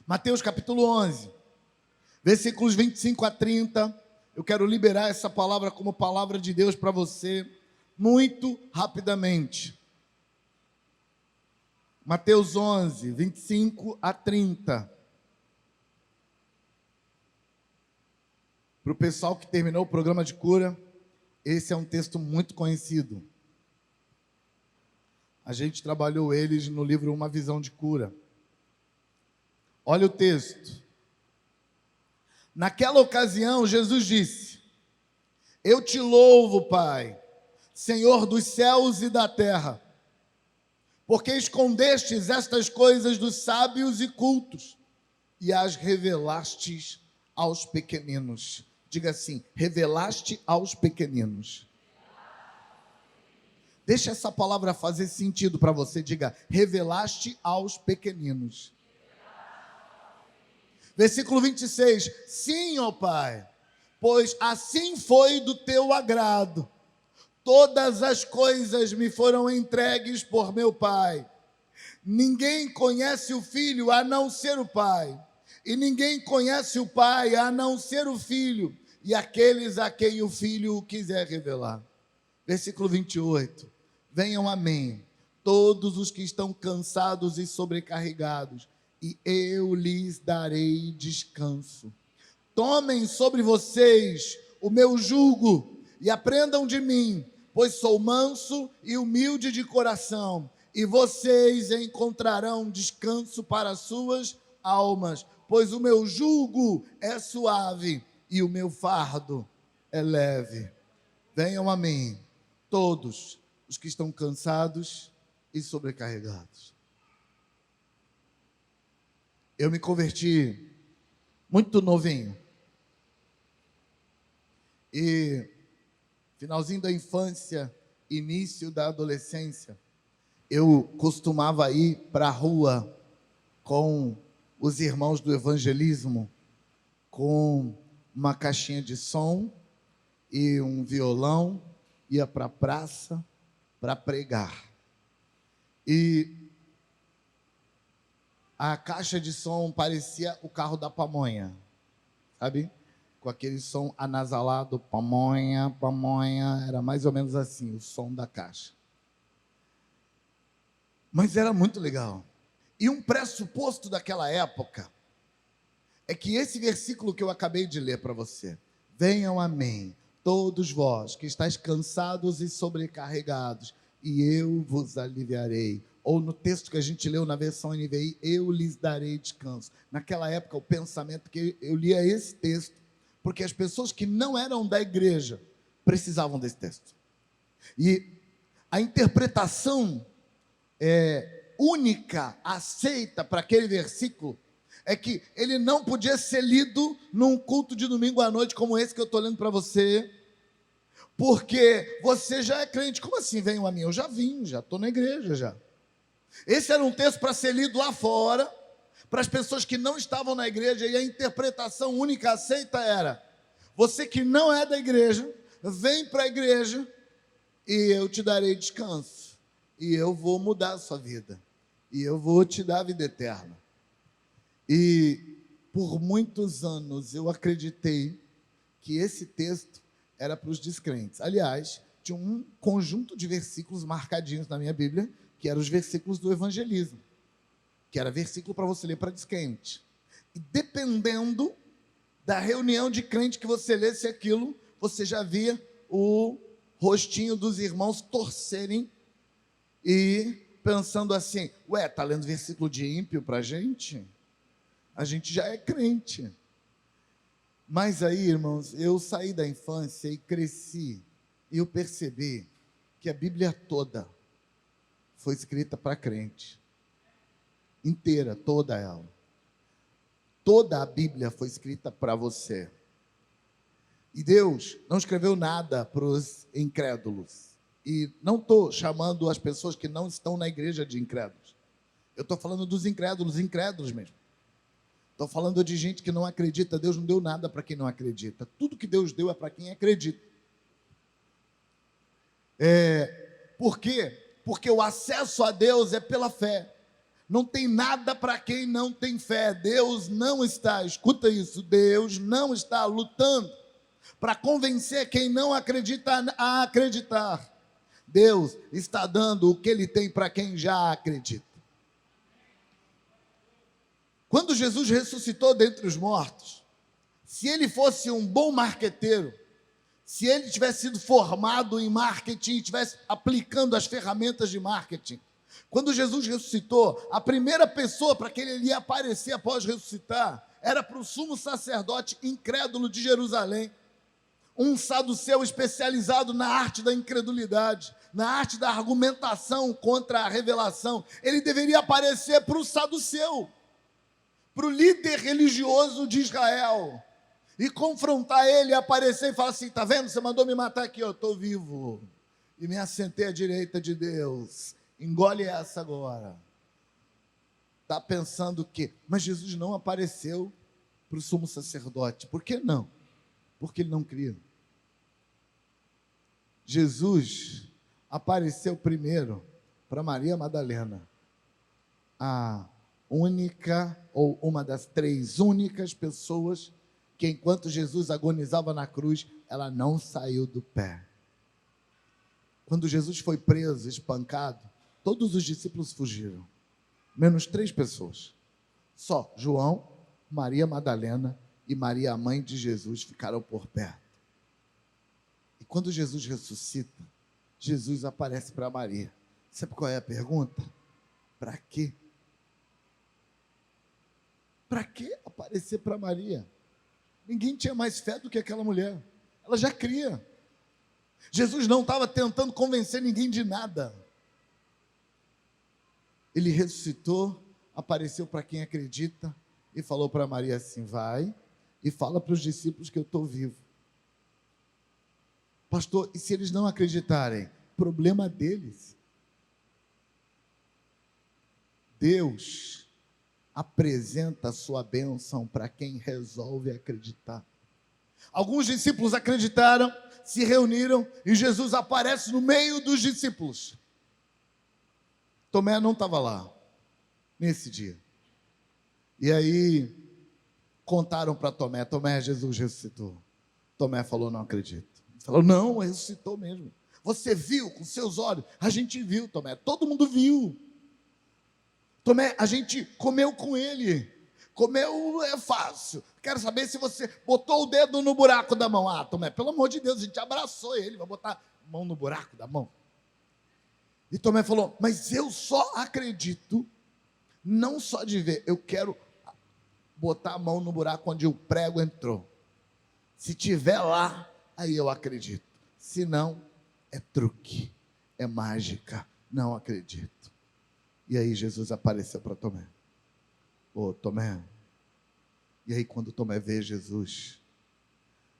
Mateus capítulo 11, versículos 25 a 30. Eu quero liberar essa palavra como palavra de Deus para você, muito rapidamente. Mateus 11, 25 a 30. Para o pessoal que terminou o programa de cura, esse é um texto muito conhecido. A gente trabalhou eles no livro Uma Visão de Cura. Olha o texto. Naquela ocasião, Jesus disse: Eu te louvo, Pai, Senhor dos céus e da terra, porque escondestes estas coisas dos sábios e cultos e as revelastes aos pequeninos. Diga assim: revelaste aos pequeninos. Deixa essa palavra fazer sentido para você. Diga: revelaste aos pequeninos. Versículo 26. Sim, ó Pai, pois assim foi do teu agrado. Todas as coisas me foram entregues por meu Pai. Ninguém conhece o Filho a não ser o Pai, e ninguém conhece o Pai a não ser o Filho, e aqueles a quem o Filho o quiser revelar. Versículo 28. Venham a mim, todos os que estão cansados e sobrecarregados, e eu lhes darei descanso. Tomem sobre vocês o meu jugo e aprendam de mim, pois sou manso e humilde de coração, e vocês encontrarão descanso para as suas almas, pois o meu jugo é suave e o meu fardo é leve. Venham a mim, todos os que estão cansados e sobrecarregados. Eu me converti muito novinho. E finalzinho da infância, início da adolescência, eu costumava ir para a rua com os irmãos do evangelismo, com uma caixinha de som e um violão, ia para a praça para pregar. E a caixa de som parecia o carro da pamonha, sabe? Com aquele som anasalado, pamonha, pamonha, era mais ou menos assim, o som da caixa. Mas era muito legal. E um pressuposto daquela época é que esse versículo que eu acabei de ler para você: venham a mim, todos vós que estáis cansados e sobrecarregados, e eu vos aliviarei. Ou no texto que a gente leu na versão NVI, eu lhes darei descanso. Naquela época, o pensamento que eu lia esse texto, porque as pessoas que não eram da igreja precisavam desse texto. E a interpretação única, aceita para aquele versículo, é que ele não podia ser lido num culto de domingo à noite como esse que eu estou lendo para você, porque você já é crente. Como assim, venham a mim? Eu já vim, já estou na igreja já. Esse era um texto para ser lido lá fora, para as pessoas que não estavam na igreja, e a interpretação única aceita era: você que não é da igreja, vem para a igreja e eu te darei descanso, e eu vou mudar a sua vida, e eu vou te dar a vida eterna. E por muitos anos eu acreditei que esse texto era para os descrentes. Aliás, tinha um conjunto de versículos marcadinhos na minha Bíblia, que eram os versículos do evangelismo, que era versículo para você ler para descrente. E dependendo da reunião de crente que você lesse aquilo, você já via o rostinho dos irmãos torcerem e pensando assim: ué, está lendo versículo de ímpio para a gente? A gente já é crente. Mas aí, irmãos, eu saí da infância e cresci, e eu percebi que a Bíblia toda foi escrita para crente. Inteira, toda ela. Toda a Bíblia foi escrita para você. E Deus não escreveu nada para os incrédulos. E não estou chamando as pessoas que não estão na igreja de incrédulos. Eu estou falando dos incrédulos, incrédulos mesmo. Estou falando de gente que não acredita. Deus não deu nada para quem não acredita. Tudo que Deus deu é para quem acredita. Por quê? Porque o acesso a Deus é pela fé. Não tem nada para quem não tem fé. Deus não está, escuta isso, Deus não está lutando para convencer quem não acredita a acreditar. Deus está dando o que Ele tem para quem já acredita. Quando Jesus ressuscitou dentre os mortos, se Ele fosse um bom marqueteiro, se Ele tivesse sido formado em marketing, estivesse aplicando as ferramentas de marketing, quando Jesus ressuscitou, a primeira pessoa para quem Ele ia aparecer após ressuscitar era para o sumo sacerdote incrédulo de Jerusalém, um saduceu especializado na arte da incredulidade, na arte da argumentação contra a revelação. Ele deveria aparecer para o saduceu, para o líder religioso de Israel, e confrontar ele, aparecer e falar assim: está vendo, você mandou me matar aqui, eu estou vivo, e me assentei à direita de Deus, engole essa agora. Está pensando o quê? Mas Jesus não apareceu para o sumo sacerdote. Por que não? Porque ele não cria. Jesus apareceu primeiro para Maria Madalena, a única ou uma das 3 únicas pessoas que, enquanto Jesus agonizava na cruz, ela não saiu do pé. Quando Jesus foi preso, espancado, todos os discípulos fugiram, menos 3 pessoas. Só João, Maria Madalena e Maria, a mãe de Jesus, ficaram por perto. E quando Jesus ressuscita, Jesus aparece para Maria. Sabe qual é a pergunta? Para quê? Para que aparecer para Maria? Ninguém tinha mais fé do que aquela mulher. Ela já cria. Jesus não estava tentando convencer ninguém de nada. Ele ressuscitou, apareceu para quem acredita e falou para Maria assim: vai e fala para os discípulos que eu estou vivo. Pastor, e se eles não acreditarem? Problema deles. Deus apresenta a sua bênção para quem resolve acreditar. Alguns discípulos acreditaram, se reuniram e Jesus aparece no meio dos discípulos. Tomé não estava lá nesse dia. E aí contaram para Tomé: Tomé, Jesus ressuscitou. Tomé falou: não acredito. Ele falou: não, ressuscitou mesmo. Você viu com seus olhos? A gente viu, Tomé, todo mundo viu. Tomé, a gente comeu com ele. Comeu é fácil. Quero saber se você botou o dedo no buraco da mão. Ah, Tomé, pelo amor de Deus, a gente abraçou ele, vai botar a mão no buraco da mão. E Tomé falou: mas eu só acredito, não só de ver, eu quero botar a mão no buraco onde o prego entrou. Se tiver lá, aí eu acredito. Se não, é truque, é mágica, não acredito. E aí Jesus apareceu para Tomé. Ô, Tomé. E aí quando Tomé vê Jesus,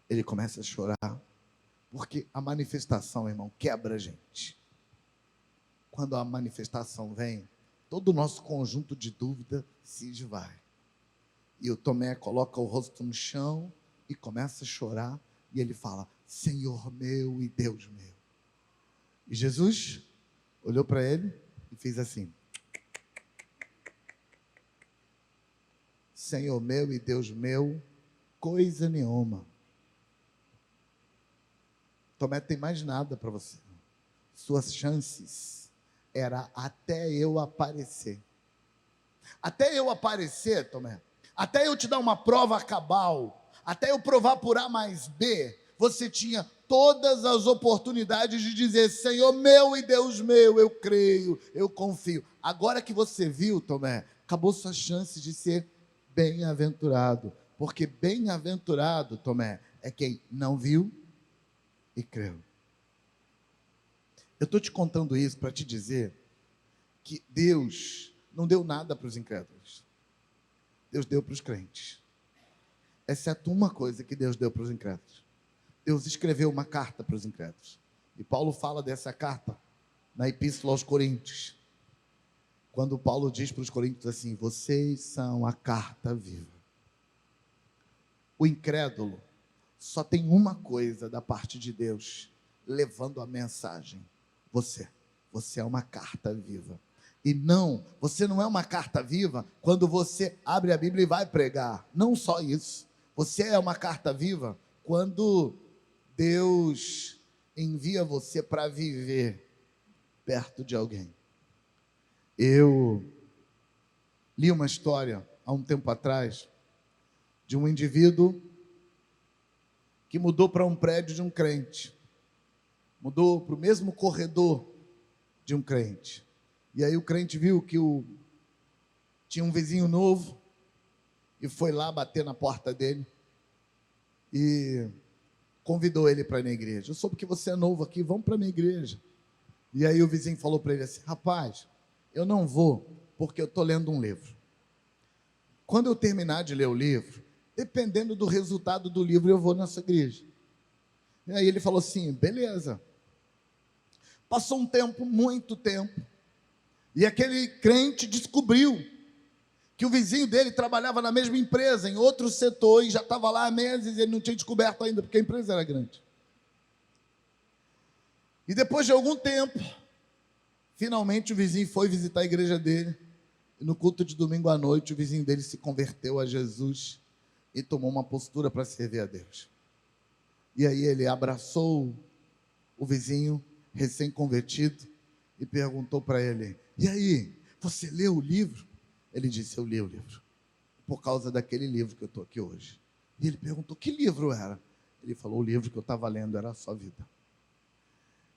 ele começa a chorar, porque a manifestação, irmão, quebra a gente. Quando a manifestação vem, todo o nosso conjunto de dúvida se esvai. E o Tomé coloca o rosto no chão e começa a chorar, e ele fala: Senhor meu e Deus meu. E Jesus olhou para ele e fez assim: Senhor meu e Deus meu, coisa nenhuma. Tomé, tem mais nada para você. Suas chances era até eu aparecer. Até eu aparecer, Tomé, até eu te dar uma prova cabal, até eu provar por A mais B, você tinha todas as oportunidades de dizer: Senhor meu e Deus meu, eu creio, eu confio. Agora que você viu, Tomé, acabou sua chance de ser bem-aventurado, porque bem-aventurado, Tomé, é quem não viu e creu. Eu estou te contando isso para te dizer que Deus não deu nada para os incrédulos. Deus deu para os crentes. Exceto uma coisa que Deus deu para os incrédulos. Deus escreveu uma carta para os incrédulos. E Paulo fala dessa carta na Epístola aos Coríntios. Quando Paulo diz para os coríntios assim: vocês são a carta viva. O incrédulo só tem uma coisa da parte de Deus levando a mensagem: você é uma carta viva. E não, você não é uma carta viva quando você abre a Bíblia e vai pregar. Não só isso. Você é uma carta viva quando Deus envia você para viver perto de alguém. Eu li uma história há um tempo atrás de um indivíduo que mudou para um prédio de um crente. Mudou para o mesmo corredor de um crente. E aí o crente viu que tinha um vizinho novo e foi lá bater na porta dele e convidou ele para ir na igreja. Eu soube que você é novo aqui, vamos para a minha igreja. E aí o vizinho falou para ele assim: rapaz, eu não vou porque eu estou lendo um livro. Quando eu terminar de ler o livro, dependendo do resultado do livro, eu vou nessa igreja. E aí ele falou assim: beleza. Passou um tempo, muito tempo, e aquele crente descobriu que o vizinho dele trabalhava na mesma empresa, em outro setor, e já estava lá há meses, e ele não tinha descoberto ainda, porque a empresa era grande. E depois de algum tempo, finalmente o vizinho foi visitar a igreja dele, e no culto de domingo à noite, o vizinho dele se converteu a Jesus e tomou uma postura para servir a Deus. E aí ele abraçou o vizinho recém-convertido e perguntou para ele: e aí, você leu o livro? Ele disse: eu li o livro, por causa daquele livro que eu estou aqui hoje. E ele perguntou: que livro era? Ele falou: o livro que eu estava lendo era a sua vida.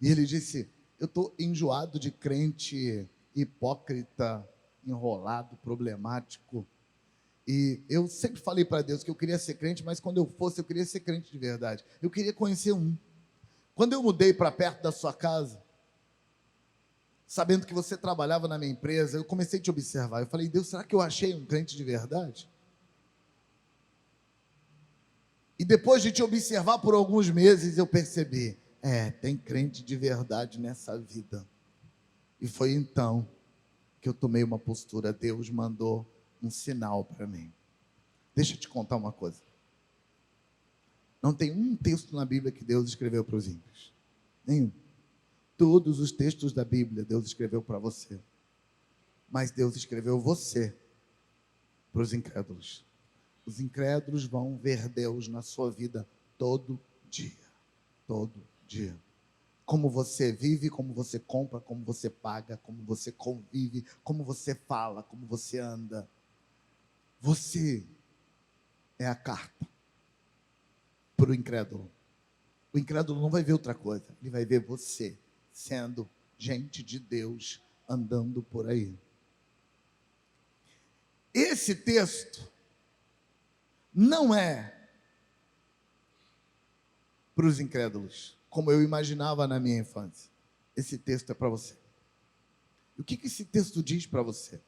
E ele disse: eu estou enjoado de crente hipócrita, enrolado, problemático. E eu sempre falei para Deus que eu queria ser crente, mas quando eu fosse, eu queria ser crente de verdade. Eu queria conhecer um. Quando eu mudei para perto da sua casa, sabendo que você trabalhava na minha empresa, eu comecei a te observar. Eu falei: Deus, será que eu achei um crente de verdade? E depois de te observar por alguns meses, eu percebi: tem crente de verdade nessa vida. E foi então que eu tomei uma postura. Deus mandou um sinal para mim. Deixa eu te contar uma coisa. Não tem um texto na Bíblia que Deus escreveu para os ímpios. Nenhum. Todos os textos da Bíblia Deus escreveu para você. Mas Deus escreveu você para os incrédulos. Os incrédulos vão ver Deus na sua vida todo dia. Todo dia. Como você vive, como você compra, como você paga, como você convive, como você fala, como você anda. Você é a carta para o incrédulo. O incrédulo não vai ver outra coisa. Ele vai ver você sendo gente de Deus andando por aí. Esse texto não é para os incrédulos, como eu imaginava na minha infância. Esse texto é para você. E o que esse texto diz para você?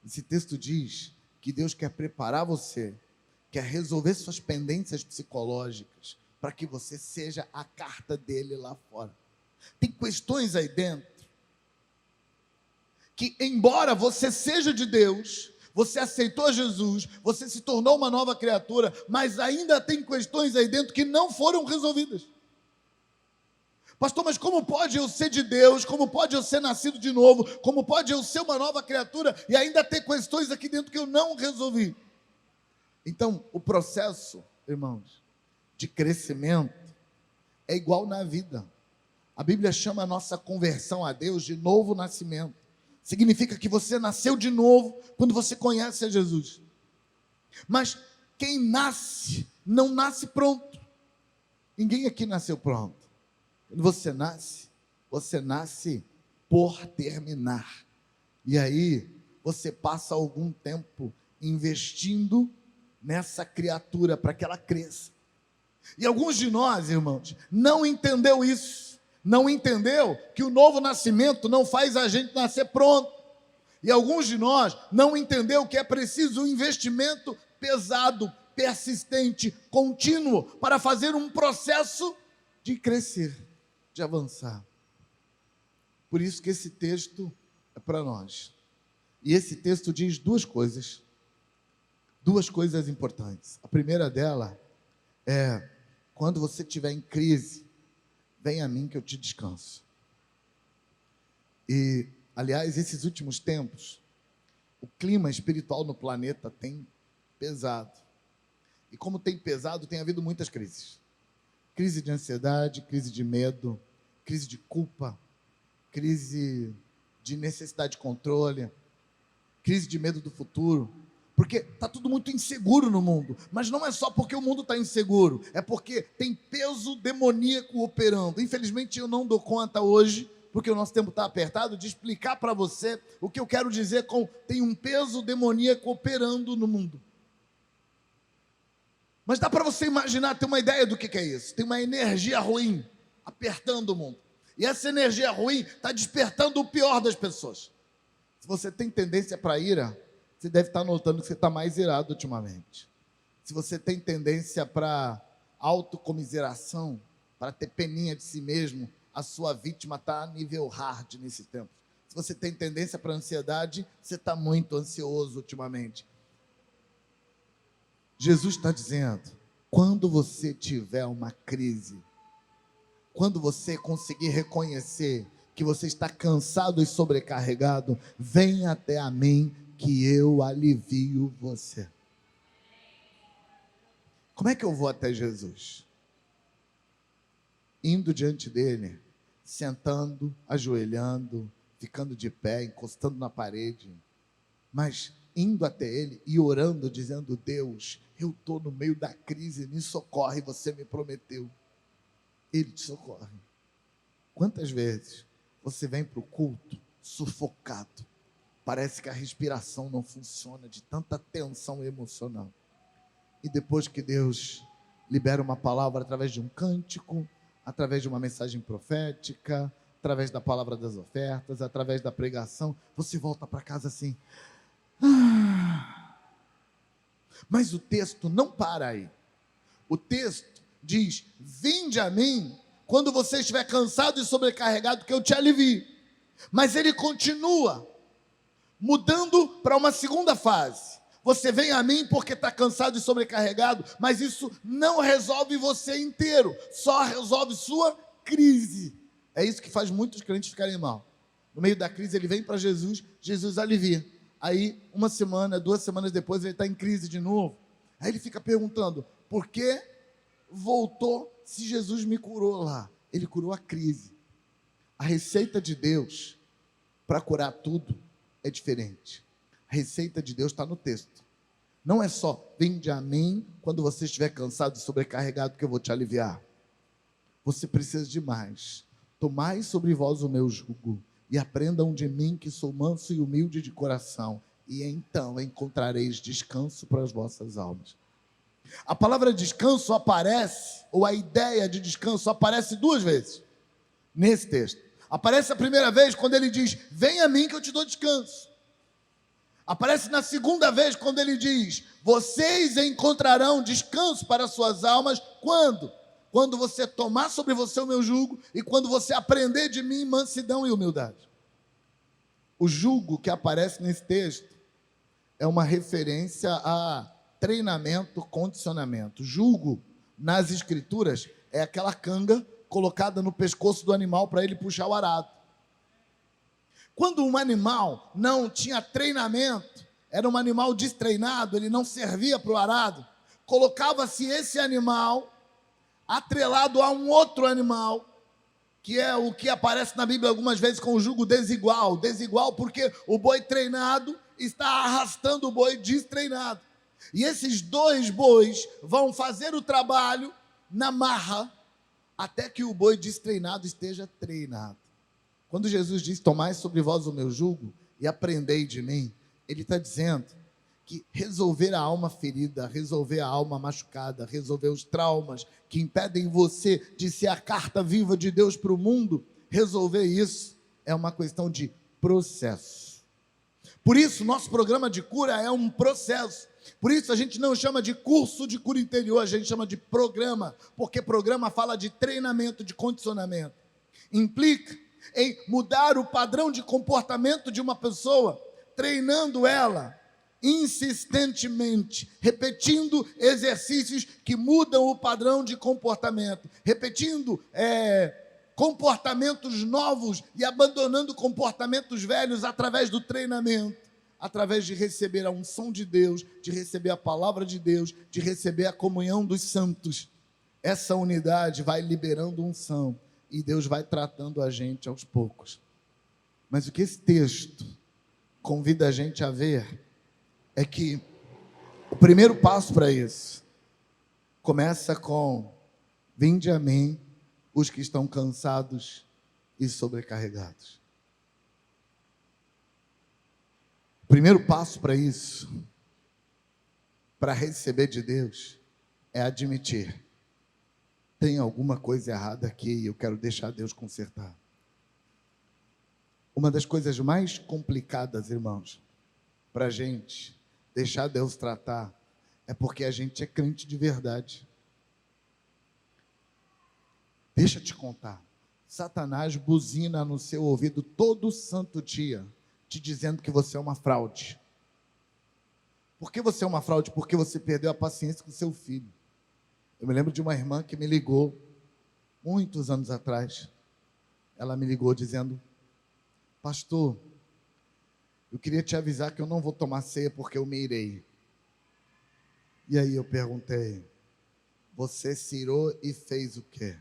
Esse texto diz que Deus quer preparar você, quer resolver suas pendências psicológicas, para que você seja a carta dele lá fora. Tem questões aí dentro que, embora você seja de Deus, você aceitou Jesus, você se tornou uma nova criatura, mas ainda tem questões aí dentro que não foram resolvidas. Pastor, mas como pode eu ser de Deus? Como pode eu ser nascido de novo? Como pode eu ser uma nova criatura e ainda ter questões aqui dentro que eu não resolvi? Então, o processo, irmãos, de crescimento é igual na vida. A Bíblia chama a nossa conversão a Deus de novo nascimento. Significa que você nasceu de novo quando você conhece a Jesus. Mas quem nasce, não nasce pronto. Ninguém aqui nasceu pronto. Quando você nasce por terminar. E aí, você passa algum tempo investindo nessa criatura para que ela cresça. E alguns de nós, irmãos, não entendeu isso. Não entendeu que o novo nascimento não faz a gente nascer pronto. E alguns de nós não entendeu que é preciso um investimento pesado, persistente, contínuo, para fazer um processo de crescer, de avançar. Por isso que esse texto é para nós. E esse texto diz duas coisas importantes. A primeira dela é: quando você estiver em crise, vem a mim que eu te descanso. E Aliás, esses últimos tempos, o clima espiritual no planeta tem pesado. E como tem pesado, tem havido muitas crises. Crise de ansiedade, crise de medo, crise de culpa, crise de necessidade de controle, crise de medo do futuro. Porque está tudo muito inseguro no mundo. Mas não é só porque o mundo está inseguro, é porque tem peso demoníaco operando. Infelizmente eu não dou conta hoje, porque o nosso tempo está apertado, de explicar para você o que eu quero dizer com tem um peso demoníaco operando no mundo. Mas dá para você imaginar, ter uma ideia do que é isso. Tem uma energia ruim apertando o mundo. E essa energia ruim está despertando o pior das pessoas. Se você tem tendência para ira, você deve estar notando que você está mais irado ultimamente. Se você tem tendência para autocomiseração, para ter peninha de si mesmo, a sua vítima está a nível hard nesse tempo. Se você tem tendência para ansiedade, você está muito ansioso ultimamente. Jesus está dizendo, quando você tiver uma crise, quando você conseguir reconhecer que você está cansado e sobrecarregado, venha até a mim que eu alivio você. Como é que eu vou até Jesus? Indo diante dele, sentando, ajoelhando, ficando de pé, encostando na parede, mas indo até ele e orando, dizendo, Deus, eu estou no meio da crise, me socorre, você me prometeu. Ele te socorre. Quantas vezes você vem para o culto sufocado, parece que a respiração não funciona de tanta tensão emocional, e depois que Deus libera uma palavra através de um cântico, através de uma mensagem profética, através da palavra das ofertas, através da pregação, você volta para casa assim, Mas o texto não para aí. O texto diz, vinde a mim quando você estiver cansado e sobrecarregado, que eu te alivio. Mas ele continua mudando para uma segunda fase. Você vem a mim porque está cansado e sobrecarregado, mas isso não resolve você inteiro, só resolve sua crise. É isso que faz muitos crentes ficarem mal. No meio da crise ele vem para Jesus, Jesus alivia. Aí uma semana, 2 semanas depois ele está em crise de novo. Aí ele fica perguntando, por que voltou se Jesus me curou lá? Ele curou a crise. A receita de Deus para curar tudo é diferente. A receita de Deus está no texto. Não é só, vinde a mim quando você estiver cansado e sobrecarregado que eu vou te aliviar. Você precisa de mais. Tomai sobre vós o meu jugo e aprendam de mim que sou manso e humilde de coração, e então encontrareis descanso para as vossas almas. A palavra descanso aparece, ou a ideia de descanso aparece 2 vezes nesse texto. Aparece a primeira vez quando ele diz, vem a mim que eu te dou descanso. Aparece na segunda vez quando ele diz, vocês encontrarão descanso para as suas almas, quando? Quando você tomar sobre você o meu jugo e quando você aprender de mim mansidão e humildade. O jugo que aparece nesse texto é uma referência a treinamento, condicionamento. Jugo, nas escrituras, é aquela canga colocada no pescoço do animal para ele puxar o arado. Quando um animal não tinha treinamento, era um animal destreinado, ele não servia para o arado, colocava-se esse animal atrelado a um outro animal, que é o que aparece na Bíblia algumas vezes com o jugo desigual. Desigual porque o boi treinado está arrastando o boi destreinado. E esses 2 bois vão fazer o trabalho na marra, até que o boi destreinado esteja treinado. Quando Jesus diz, tomai sobre vós o meu jugo e aprendei de mim, ele está dizendo que resolver a alma ferida, resolver a alma machucada, resolver os traumas que impedem você de ser a carta viva de Deus para o mundo, resolver isso é uma questão de processo. Por isso, nosso programa de cura é um processo. Por isso, a gente não chama de curso de cura interior, a gente chama de programa, porque programa fala de treinamento, de condicionamento. Implica em mudar o padrão de comportamento de uma pessoa, treinando ela insistentemente, repetindo exercícios que mudam o padrão de comportamento, repetindo comportamentos novos e abandonando comportamentos velhos através do treinamento, através de receber a unção de Deus, de receber a palavra de Deus, de receber a comunhão dos santos. Essa unidade vai liberando unção e Deus vai tratando a gente aos poucos. Mas o que esse texto convida a gente a ver é que o primeiro passo para isso começa com: vinde a mim os que estão cansados e sobrecarregados. O primeiro passo para isso, para receber de Deus, é admitir: tem alguma coisa errada aqui e eu quero deixar Deus consertar. Uma das coisas mais complicadas, irmãos, para a gente deixar Deus tratar, é porque a gente é crente de verdade. Deixa eu te contar, Satanás buzina no seu ouvido todo santo dia, te dizendo que você é uma fraude. Por que você é uma fraude? Porque você perdeu a paciência com seu filho. Eu me lembro de uma irmã que me ligou, muitos anos atrás. Ela me ligou dizendo: pastor, eu queria te avisar que eu não vou tomar ceia porque eu me irei. E aí eu perguntei: você se irou e fez o quê?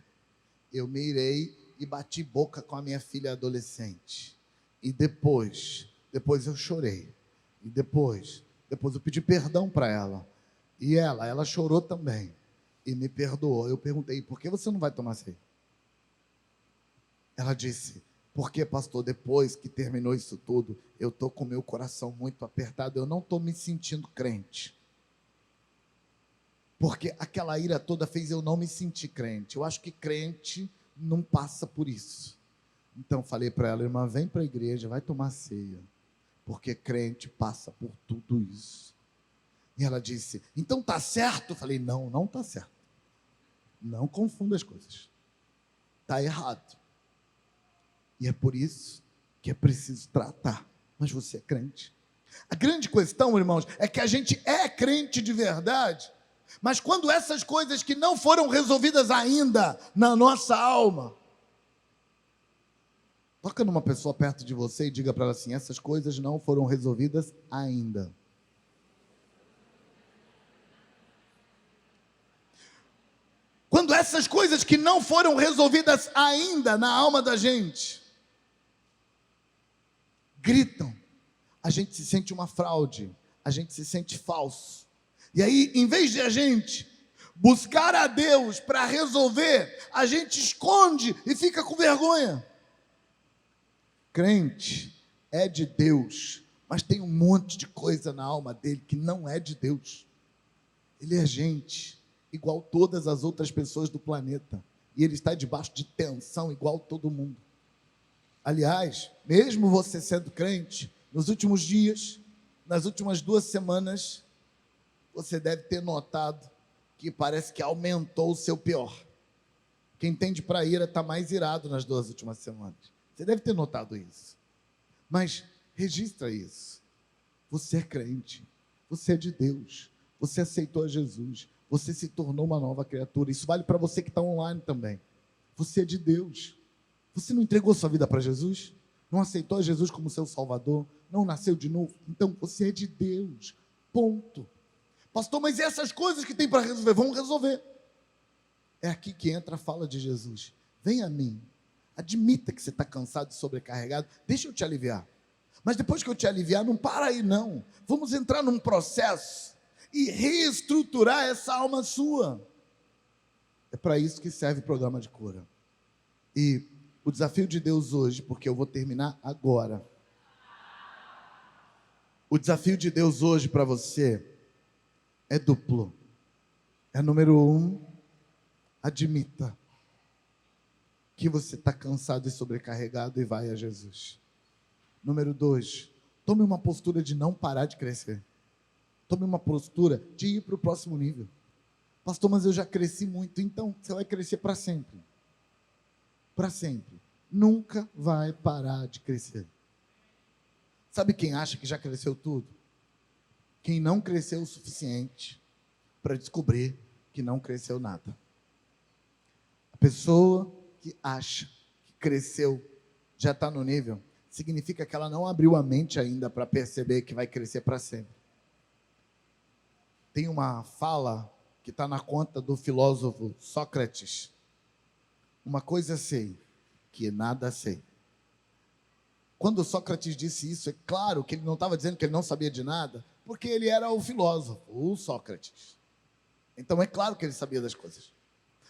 Eu me irei e bati boca com a minha filha adolescente. E depois eu chorei. E depois eu pedi perdão para ela. E ela chorou também. E me perdoou. Eu perguntei: por que você não vai tomar ceia? Ela disse: porque, pastor, depois que terminou isso tudo, eu estou com meu coração muito apertado, eu não estou me sentindo crente. Porque aquela ira toda fez eu não me sentir crente. Eu acho que crente não passa por isso. Então falei para ela: irmã, vem para a igreja, vai tomar ceia. Porque crente passa por tudo isso. E ela disse: então está certo? Eu falei: não, não está certo. Não confunda as coisas. Está errado. E é por isso que é preciso tratar. Mas você é crente. A grande questão, irmãos, é que a gente é crente de verdade, mas quando essas coisas que não foram resolvidas ainda na nossa alma, toca numa pessoa perto de você e diga para ela assim: essas coisas não foram resolvidas ainda. Quando essas coisas que não foram resolvidas ainda na alma da gente gritam, a gente se sente uma fraude, a gente se sente falso. E aí, em vez de a gente buscar a Deus para resolver, a gente esconde e fica com vergonha. Crente é de Deus, mas tem um monte de coisa na alma dele que não é de Deus. Ele é gente, igual todas as outras pessoas do planeta. E ele está debaixo de tensão, igual todo mundo. Aliás, mesmo você sendo crente, nos últimos dias, nas últimas 2 semanas, você deve ter notado que parece que aumentou o seu pior. Quem tende para ira está mais irado nas 2 últimas semanas. Você deve ter notado isso. Mas registra isso. Você é crente. Você é de Deus. Você aceitou a Jesus. Você se tornou uma nova criatura. Isso vale para você que está online também. Você é de Deus. Você não entregou sua vida para Jesus? Não aceitou Jesus como seu Salvador? Não nasceu de novo? Então você é de Deus. Ponto. Pastor, mas essas coisas que tem para resolver, vamos resolver. É aqui que entra a fala de Jesus. Vem a mim. Admita que você está cansado e sobrecarregado. Deixa eu te aliviar. Mas depois que eu te aliviar, não para aí não. Vamos entrar num processo e reestruturar essa alma sua. É para isso que serve o programa de cura. E o desafio de Deus hoje, porque eu vou terminar agora. O desafio de Deus hoje para você é duplo. É número 1, admita que você está cansado e sobrecarregado e vai a Jesus. Número 2, tome uma postura de não parar de crescer. Tome uma postura de ir para o próximo nível. Pastor, mas eu já cresci muito. Então, você vai crescer para sempre. Para sempre. Nunca vai parar de crescer. Sabe quem acha que já cresceu tudo? Quem não cresceu o suficiente para descobrir que não cresceu nada. A pessoa que acha cresceu, já está no nível, significa que ela não abriu a mente ainda para perceber que vai crescer para sempre. Tem uma fala que está na conta do filósofo Sócrates. Uma coisa sei, que nada sei. Quando Sócrates disse isso, é claro que ele não estava dizendo que ele não sabia de nada, porque ele era o filósofo, o Sócrates. Então é claro que ele sabia das coisas.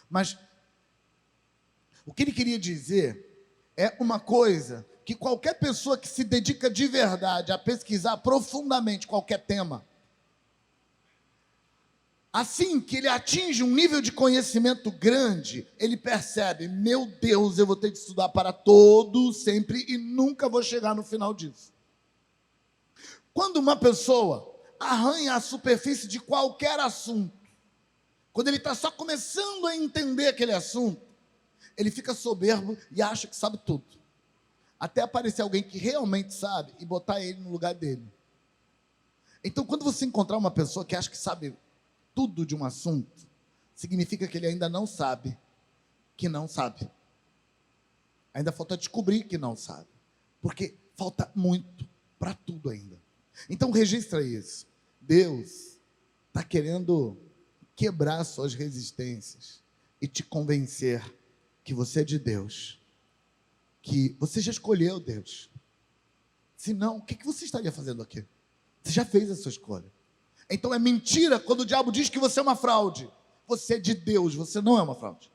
Mas o que ele queria dizer é uma coisa que qualquer pessoa que se dedica de verdade a pesquisar profundamente qualquer tema, assim que ele atinge um nível de conhecimento grande, ele percebe, meu Deus, eu vou ter que estudar para todo, sempre, e nunca vou chegar no final disso. Quando uma pessoa arranha a superfície de qualquer assunto, quando ele está só começando a entender aquele assunto, ele fica soberbo e acha que sabe tudo. Até aparecer alguém que realmente sabe e botar ele no lugar dele. Então, quando você encontrar uma pessoa que acha que sabe tudo de um assunto, significa que ele ainda não sabe que não sabe. Ainda falta descobrir que não sabe. Porque falta muito para tudo ainda. Então registra isso. Deus está querendo quebrar suas resistências e te convencer que você é de Deus. Que você já escolheu Deus. Se não, o que você estaria fazendo aqui? Você já fez a sua escolha. Então é mentira quando o diabo diz que você é uma fraude. Você é de Deus, você não é uma fraude.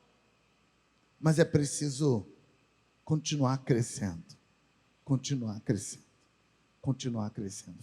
Mas é preciso continuar crescendo. Continuar crescendo. Continuar crescendo.